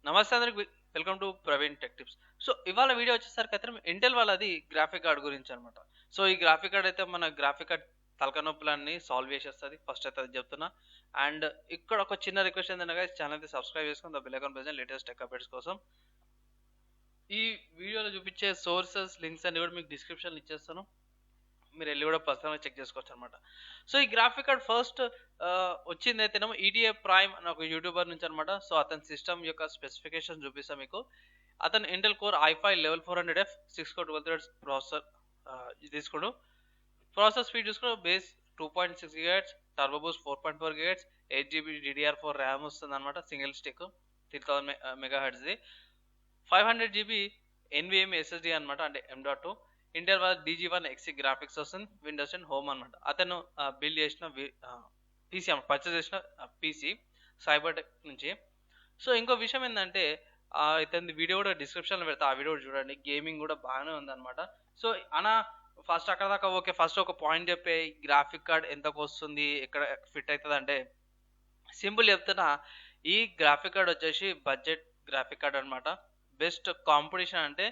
నమస్తే అందరికి welcome to Praveen tech tips. So ఇవాళ వీడియో వచ్చేసరికి అయితే ఇంటెల్ వాళ్ళది గ్రాఫిక్ కార్డ్ గురించి అనమాట. సో ఈ గ్రాఫిక్ కార్డ్ అయితే మన గ్రాఫిక్ కార్డ్ తలకానొప్పులన్నీ సాల్వ్ చేసేస్తుంది. ఫస్ట్ అయితే అది చెప్తున్నా. అండ్ ఇక్కడ ఒక చిన్న రిక్వెస్ట్ ఏంటంటే guys, ఛానల్ అయితే సబ్స్క్రైబ్ చేసుకుని the bell icon press latest tech updates కోసం. ఈ వీడియోలో చూపించే సోర్సెస్ లింక్స్ అన్ని కూడా మీకు డిస్క్రిప్షన్లో ఇచ్చేస్తాను. మీరు వెళ్ళి కూడా పర్సనల్గా చెక్ చేసుకోవచ్చు అనమాట. సో ఈ గ్రాఫిక్ కార్డ్ ఫస్ట్ వచ్చింది అయితేనేమో ఈటీఏ ప్రైమ్ అని ఒక యూట్యూబర్ నుంచి అనమాట. సో అతని సిస్టమ్ యొక్క స్పెసిఫికేషన్ చూపిస్తాను మీకు. అతను Intel core i5 level 400F 6 core 12 threads processor తీసుకోడు. ప్రాసెస్ స్పీడ్ చూసుకోవడం base 2.6 GHz, turbo Boost 4.4 GHz, 8GB DDR4 RAM వస్తుంది అనమాట. Single stick 3000 MHz, 500GB NVMe SSD అనమాట, అంటే M.2. ఇంటెల్ వాళ్ళ DG1 XE గ్రాఫిక్స్ వస్తుంది. విండోస్ 10 హోమ్ అనమాట. అతను బిల్డ్ చేసిన పీసీ పర్చేస్ చేసిన పీసీ సైబర్టెక్ నుంచి. సో ఇంకో విషయం ఏంటంటే ఇతని వీడియో కూడా డిస్క్రిప్షన్లో పెడతా, ఆ వీడియో చూడండి. గేమింగ్ కూడా బాగానే ఉందన్నమాట. సో అన్న ఫస్ట్ అక్కడ దాకా ఓకే. ఫస్ట్ ఒక పాయింట్ చెప్పే, గ్రాఫిక్ కార్డ్ ఎంతకు వస్తుంది, ఎక్కడ ఫిట్ అవుతుంది అంటే సింపుల్ చెప్తున్నా. ఈ గ్రాఫిక్ కార్డ్ వచ్చేసి బడ్జెట్ గ్రాఫిక్ కార్డ్ అనమాట. బెస్ట్ కాంపిటీషన్ అంటే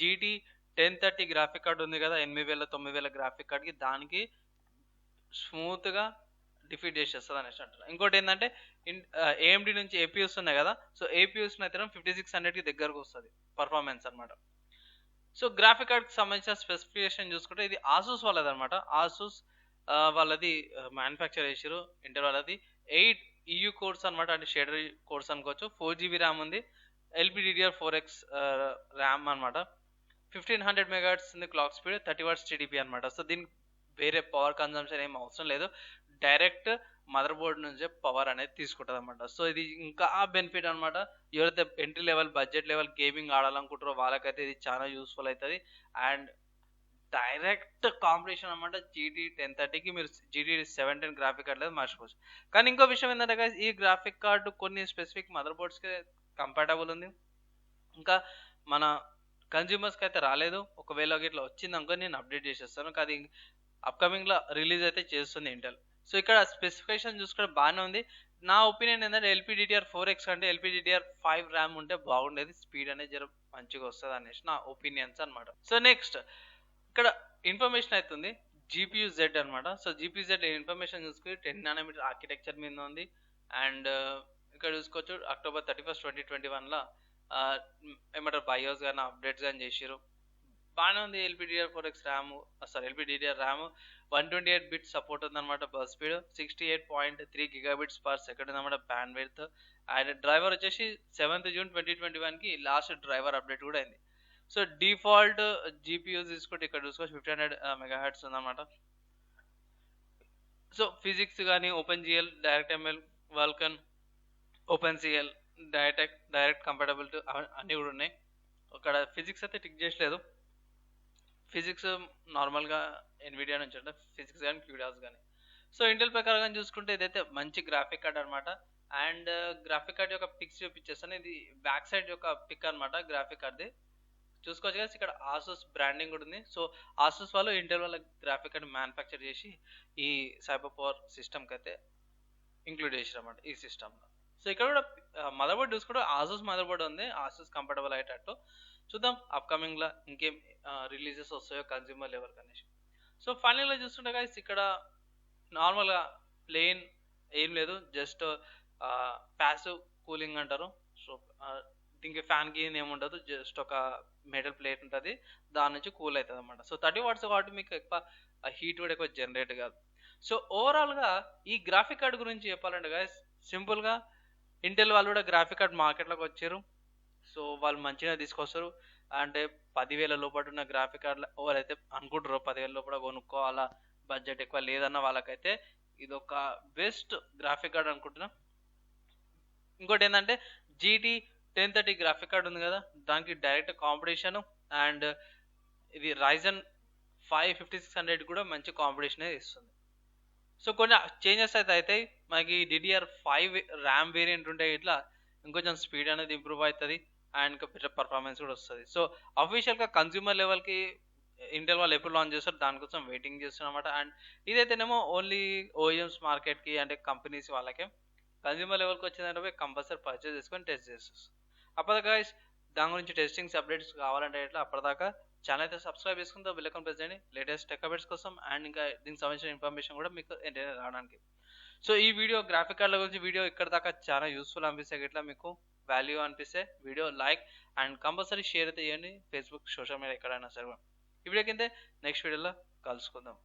GT 1030 గ్రాఫిక్ కార్డ్ ఉంది కదా, 8000 9000 గ్రాఫిక్ కార్డ్కి, దానికి స్మూత్గా డిఫీట్ చేసేస్తుంది అనేసి అంటారు. ఇంకోటి ఏంటంటే AMD నుంచి APUs ఉన్నాయి కదా, సో APUs అయితే 5600కి దగ్గరకు వస్తుంది పర్ఫార్మెన్స్ అనమాట. సో గ్రాఫిక్ కార్డ్కి సంబంధించిన స్పెసిఫికేషన్ చూసుకుంటే ఇది ఆసూస్ వాళ్ళది అనమాట. ఆసూస్ వాళ్ళది మ్యానుఫ్యాక్చర్ చేసారు. ఇంటర్ వాళ్ళది 8 EU కోర్స్ అనమాట, అంటే షేడర్ కోర్స్ అనుకోవచ్చు. 4GB ర్యామ్ ఉంది. LPDDR4X ర్యామ్ అనమాట. 1500 MHz ఉంది క్లాక్ స్పీడ్, 30 వాట్స్ TDP అనమాట. సో దీనికి వేరే పవర్ కన్జంప్షన్ ఏం అవసరం లేదు. డైరెక్ట్ మదర్ బోర్డ్ నుంచే పవర్ అనేది తీసుకుంటుంది అనమాట. సో ఇది ఇంకా బెనిఫిట్ అనమాట. ఎవరైతే entry level budget level gaming ఆడాలనుకుంటారో వాళ్ళకైతే ఇది చాలా యూస్ఫుల్ అవుతుంది. అండ్ డైరెక్ట్ కాంపిటీషన్ అనమాట. GT 1030కి మీరు GT 710 గ్రాఫిక్ కార్డ్ లేదు మర్చిపోవచ్చు. కానీ ఇంకో విషయం ఏంటంటే guys, ఈ గ్రాఫిక్ కార్డు కొన్ని స్పెసిఫిక్ మదర్ బోర్డ్స్కి కంపాటబుల్ ఉంది. ఇంకా మన కన్జ్యూమర్స్కి అయితే రాలేదు. ఒకవేళ ఇట్లా వచ్చింది అనుకో నేను అప్డేట్ చేసేస్తాను. అది అప్కమింగ్లో రిలీజ్ అయితే చేస్తుంది ఇంటెల్. సో ఇక్కడ స్పెసిఫికేషన్ చూసుకుంటే బాగానే ఉంది. నా ఒపీనియన్ ఏంటంటే LPDDR4X అంటే LPDDR5 ర్యామ్ ఉంటే బాగుండేది. స్పీడ్ అనేది జర మంచిగా వస్తుంది అనేసి నా ఒపీనియన్స్ అనమాట. సో నెక్స్ట్ ఇక్కడ ఇన్ఫర్మేషన్ అవుతుంది GPU-Z అనమాట. సో GPU-Z ఇన్ఫర్మేషన్ చూసుకుని 10 nm ఆర్కిటెక్చర్ మీద ఉంది. అండ్ ఇక్కడ చూసుకోవచ్చు October 31, 2021లో ఏమంటారు బయోస్ కానీ అప్డేట్స్ కానీ చేసారు. బాగానే ఉంది. LPDDR4X RAM LPDDR RAM 128 bit support ఉందన్నమాట. బస్ స్పీడ్ 68.3 GBps ఉందన్నమాట. Bandwidth. అండ్ డ్రైవర్ వచ్చేసి 7th June 2021కి లాస్ట్ డ్రైవర్ అప్డేట్ కూడా అయింది. సో డిఫాల్ట్ GPU తీసుకుంటే ఇక్కడ చూసుకోవచ్చు 1500 MHz ఉందన్నమాట. సో ఫిజిక్స్ కానీ OpenGL, DirectML, Vulkan, OpenCL, direct compatibility అన్నీ కూడా ఉన్నాయి. అక్కడ ఫిజిక్స్ అయితే టిక్ చేసలేదు. ఫిజిక్స్ నార్మల్గా ఎన్విడియా నుంచి అంటే ఫిజిక్స్ కానీ క్యూడాస్ కానీ. సో ఇంటెల్ ప్రకారం చూసుకుంటే ఇదైతే మంచి గ్రాఫిక్ కార్డ్ అనమాట. అండ్ గ్రాఫిక్ కార్డ్ యొక్క పిక్స్ చూపించేస్తాను. ఇది బ్యాక్ సైడ్ యొక్క పిక్ అనమాట గ్రాఫిక్ కార్డ్ది. చూసుకోవచ్చు కదా, ఇక్కడ ఆసూస్ బ్రాండింగ్ కూడా ఉంది. సో ఆసూస్ వాళ్ళు ఇంటెల్ వాళ్ళ గ్రాఫిక్ కార్డ్ మ్యానుఫ్యాక్చర్ చేసి ఈ సైబర్ పవర్ సిస్టమ్కి అయితే ఇంక్లూడ్ చేసారు అన్నమాట ఈ సిస్టమ్లో. సో ఇక్కడ కూడా మదర్ బోర్డ్ చూసుకుంటే ఆసూస్ మదర్ బోర్డ్ ఉంది. ఆసూస్ కంఫర్టబుల్ అయ్యేటట్టు చూద్దాం అప్కమింగ్లో ఇంకేం రిలీజెస్ వస్తాయో కన్జ్యూమర్ లెవెల్ కనేసి. సో ఫైనల్గా చూస్తుంటే guys, ఇక్కడ నార్మల్గా ప్లెయిన్ ఏం లేదు, జస్ట్ ప్యాసివ్ కూలింగ్ అంటారు. సో దీనికి ఫ్యాన్ గీన్ ఏముండదు, జస్ట్ ఒక మెటల్ ప్లేట్ ఉంటుంది, దాని నుంచి కూల్ అవుతుంది అనమాట. సో 30 వాట్స్ కాబట్టి మీకు ఎక్కువ హీట్ కూడా ఎక్కువ జనరేట్ కాదు. సో ఓవరాల్గా ఈ గ్రాఫిక్ కార్డ్ గురించి చెప్పాలంటే guys, సింపుల్గా ఇంటెల్ వాళ్ళు కూడా గ్రాఫిక్ కార్డ్ మార్కెట్లోకి వచ్చారు. సో వాళ్ళు మంచిగా తీసుకొస్తారు. అంటే 10,000 లోపల ఉన్న గ్రాఫిక్ కార్డులు ఎవరైతే అనుకుంటారో 10,000 లోపల కొనుక్కోవాలా, బడ్జెట్ ఎక్కువ లేదన్న వాళ్ళకైతే ఇది ఒక బెస్ట్ గ్రాఫిక్ కార్డ్ అనుకుంటున్నా. ఇంకోటి ఏంటంటే GT 1030 గ్రాఫిక్ కార్డ్ ఉంది కదా, దానికి డైరెక్ట్ కాంపిటీషన్. అండ్ ఇది Ryzen 5 5600 కూడా మంచి కాంపిటీషన్ ఇస్తుంది. సో కొన్ని చేంజెస్ అయితే అవుతాయి. మనకి DDR5 ర్యామ్ వేరియంట్ ఉంటే ఇట్లా ఇంకొంచెం స్పీడ్ అనేది ఇంప్రూవ్ అవుతుంది. అండ్ ఇంకా బెటర్ పర్ఫార్మెన్స్ కూడా వస్తుంది. సో అఫీషియల్గా కన్జ్యూమర్ లెవెల్కి ఇంటెల్ వాళ్ళు ఎప్పుడు లాంచ్ చేస్తారు దానికోసం వెయిటింగ్ చేస్తున్నమాట. అండ్ ఇదైతేనేమో ఓన్లీ OEMs మార్కెట్కి అంటే కంపెనీస్ వాళ్ళకే. కన్జ్యూమర్ లెవెల్కి వచ్చిందంటే కంపల్సరీ పర్చేస్ చేసుకొని టెస్ట్ చేస్తారు. అప్పటిదాకా గైస్ దాని గురించి టెస్టింగ్స్ అప్డేట్స్ కావాలంటే ఎట్లా అప్పటిదాకా ఛానల్ అయితే సబ్స్క్రైబ్ చేసుకుంటే బెల్ ఐకాన్ ప్రెస్ చేయండి లేటెస్ట్ టెక్ అప్డేట్స్ కోసం అండ్ ఇంకా దీనికి సంబంధించిన ఇన్ఫర్మేషన్ కూడా మీకు ఏంటంటే రావడానికి. సో ఈ వీడియో గ్రాఫిక్ కార్డుల గురించి వీడియో ఇక్కడ దాకా చాలా యూస్ఫుల్ అనిపిస్తే ఇట్లా మీకు వాల్యూ అనిపిస్తే video like and compulsory share అయితే చేయండి ఫేస్బుక్ సోషల్ మీడియా ఎక్కడైనా సరే. ఈ వీడియో కింద నెక్స్ట్ వీడియోలో కలుసుకుందాం.